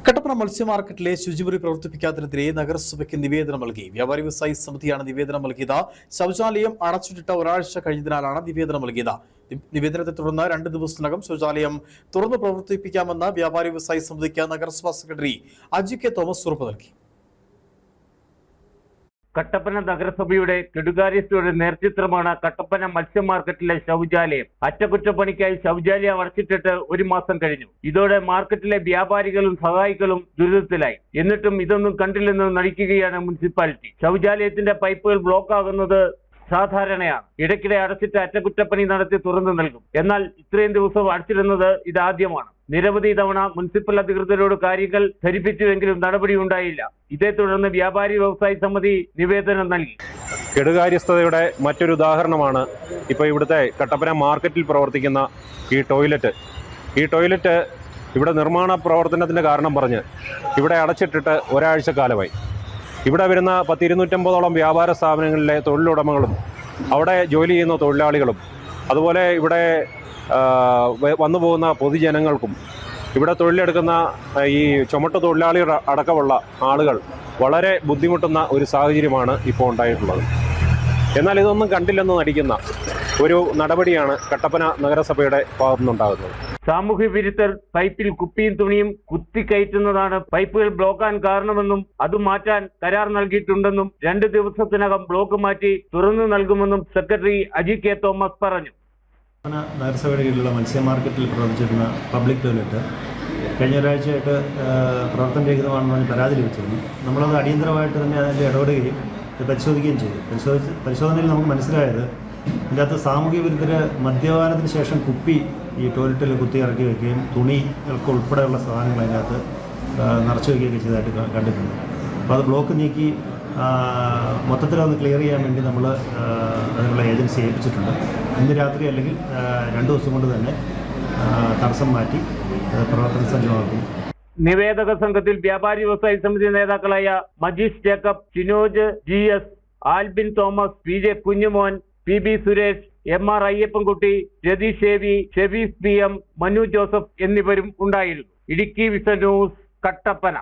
കട്ടപ്പന മത്സ്യ മാർക്കറ്റിലെ ശുചിമുറി പ്രവർത്തിപ്പിക്കാത്തതിനെതിരെ നഗരസഭയ്ക്ക് നിവേദനം നൽകി. വ്യാപാരി വ്യവസായി സമിതിയാണ് നിവേദനം നൽകിയത്. ശൗചാലയം അടച്ചിട്ടിട്ട ഒരാഴ്ച കഴിഞ്ഞതിനാലാണ് നിവേദനം നൽകിയത്. നിവേദനത്തെ തുടർന്ന് 2 ദിവസത്തിനകം ശൗചാലയം തുറന്നു പ്രവർത്തിപ്പിക്കാമെന്ന് വ്യാപാരി വ്യവസായി സമിതിക്ക് നഗരസഭാ സെക്രട്ടറി അജി കെ തോമസ് ഉറപ്പ് നൽകി. കട്ടപ്പന നഗരസഭയുടെ കെടുകാര്യസ്ഥയുടെ നേർചിത്രമാണ് കട്ടപ്പന മത്സ്യ മാർക്കറ്റിലെ ശൗചാലയം. അറ്റകുറ്റപ്പണിക്കായി ശൗചാലയം അടച്ചിട്ടിട്ട് 1 മാസം കഴിഞ്ഞു. ഇതോടെ മാർക്കറ്റിലെ വ്യാപാരികളും സഹായികളും ദുരിതത്തിലായി. എന്നിട്ടും ഇതൊന്നും കണ്ടില്ലെന്ന് നടിക്കുകയാണ് മുനിസിപ്പാലിറ്റി. ശൗചാലയത്തിന്റെ പൈപ്പുകൾ ബ്ലോക്ക് ആകുന്നത് സാധാരണയാണ്. ഇടയ്ക്കിടെ അടച്ചിട്ട് അറ്റകുറ്റപ്പണി നടത്തി തുറന്നു നൽകും. എന്നാൽ ഇത്രയും ദിവസം അടച്ചിരുന്നത് ഇതാദ്യമാണ്. നിരവധി തവണ മുനിസിപ്പൽ അധികൃതരോട് കാര്യങ്ങൾ ധരിപ്പിച്ചുവെങ്കിലും നടപടി ഉണ്ടായില്ല. ഇതേ തുടർന്ന് വ്യാപാരി വ്യവസായി സമിതി നിവേദനം നൽകി. കെടുകാര്യസ്ഥതയുടെ മറ്റൊരു ഉദാഹരണമാണ് ഇപ്പോൾ ഇവിടുത്തെ കട്ടപ്പന മാർക്കറ്റിൽ പ്രവർത്തിക്കുന്ന ഈ ടോയ്ലറ്റ് ഇവിടെ നിർമ്മാണ പ്രവർത്തനത്തിൻ്റെ കാരണം പറഞ്ഞ് ഇവിടെ അടച്ചിട്ടിട്ട് ഒരാഴ്ച കാലമായി. ഇവിടെ വരുന്ന 250-250ഓളം വ്യാപാര സ്ഥാപനങ്ങളിലെ തൊഴിലുടമകളും അവിടെ ജോലി ചെയ്യുന്ന തൊഴിലാളികളും അതുപോലെ ഇവിടെ വന്നു പോകുന്ന പൊതുജനങ്ങൾക്കും ഇവിടെ തൊഴിലെടുക്കുന്ന ഈ ചുമട്ട് തൊഴിലാളികൾ അടക്കമുള്ള ആളുകൾ വളരെ ബുദ്ധിമുട്ടുന്ന ഒരു സാഹചര്യമാണ് ഇപ്പോൾ ഉണ്ടായിട്ടുള്ളത്. എന്നാൽ ഇതൊന്നും കണ്ടില്ലെന്ന് നടിക്കുന്ന ഒരു നടപടിയാണ് കട്ടപ്പന നഗരസഭയുടെ ഭാഗത്തുനിന്നുണ്ടാകുന്നത്. സാമൂഹ്യ വിരുദ്ധർ പൈപ്പിൽ കുപ്പിയും തുണിയും കുത്തിക്കയറ്റുന്നതാണ് പൈപ്പുകൾ ബ്ലോക്കാൻ കാരണമെന്നും അത് മാറ്റാൻ കരാർ നൽകിയിട്ടുണ്ടെന്നും 2 ദിവസത്തിനകം ബ്ലോക്ക് മാറ്റി തുറന്നു നൽകുമെന്നും സെക്രട്ടറി അജി കെ തോമസ് പറഞ്ഞു. നഗരസഭയുടെ കീഴിലുള്ള മത്സ്യ മാർക്കറ്റിൽ പ്രവർത്തിച്ചിരുന്ന പബ്ലിക് ടോയ്ലറ്റ് കഴിഞ്ഞ ഒരാഴ്ചയായിട്ട് പ്രവർത്തനരഹിതമാണെന്ന് പറഞ്ഞ് പരാതി ലഭിച്ചിരുന്നു. നമ്മളത് അടിയന്തരമായിട്ട് തന്നെ അതിൻ്റെ ഇടപെടുകയും പരിശോധിക്കുകയും ചെയ്തു. പരിശോധനയിൽ നമുക്ക് മനസ്സിലായത് ഇതിൻ്റെ അകത്ത് സാമൂഹ്യ വിരുദ്ധര് മദ്യപാനത്തിന് ശേഷം കുപ്പി ഈ ടോയ്ലറ്റിൽ കുത്തി ഇറക്കി വയ്ക്കുകയും തുണികൾക്ക് ഉൾപ്പെടെയുള്ള സാധനങ്ങൾ അതിനകത്ത് നിറച്ചു വയ്ക്കുകയൊക്കെ ചെയ്തതായിട്ട് കണ്ടിട്ടുണ്ട്. അപ്പോൾ അത് ബ്ലോക്ക് നീക്കി മൊത്തത്തിലൊന്ന് ക്ലിയർ ചെയ്യാൻ വേണ്ടി നമ്മൾ അതിനുള്ള ഏജൻസി ഏൽപ്പിച്ചിട്ടുണ്ട്. ഇന്ന് രാത്രി അല്ലെങ്കിൽ 2 ദിവസം കൊണ്ട് തന്നെ തടസ്സം മാറ്റി പ്രവർത്തന സജ്ജമാക്കും. നിവേദക സംഘത്തിൽ വ്യാപാരി വ്യവസായി സമിതി നേതാക്കളായ Majeesh Jacob, Chinoj GS, Albin Thomas, PJ Kunjumon, PB Suresh, MR Ayyappankutty, Ratheesh Shevi, Shefees PM, Manu Joseph എന്നിവരും ഉണ്ടായിരുന്നു. Idukki vision news, Kattappana.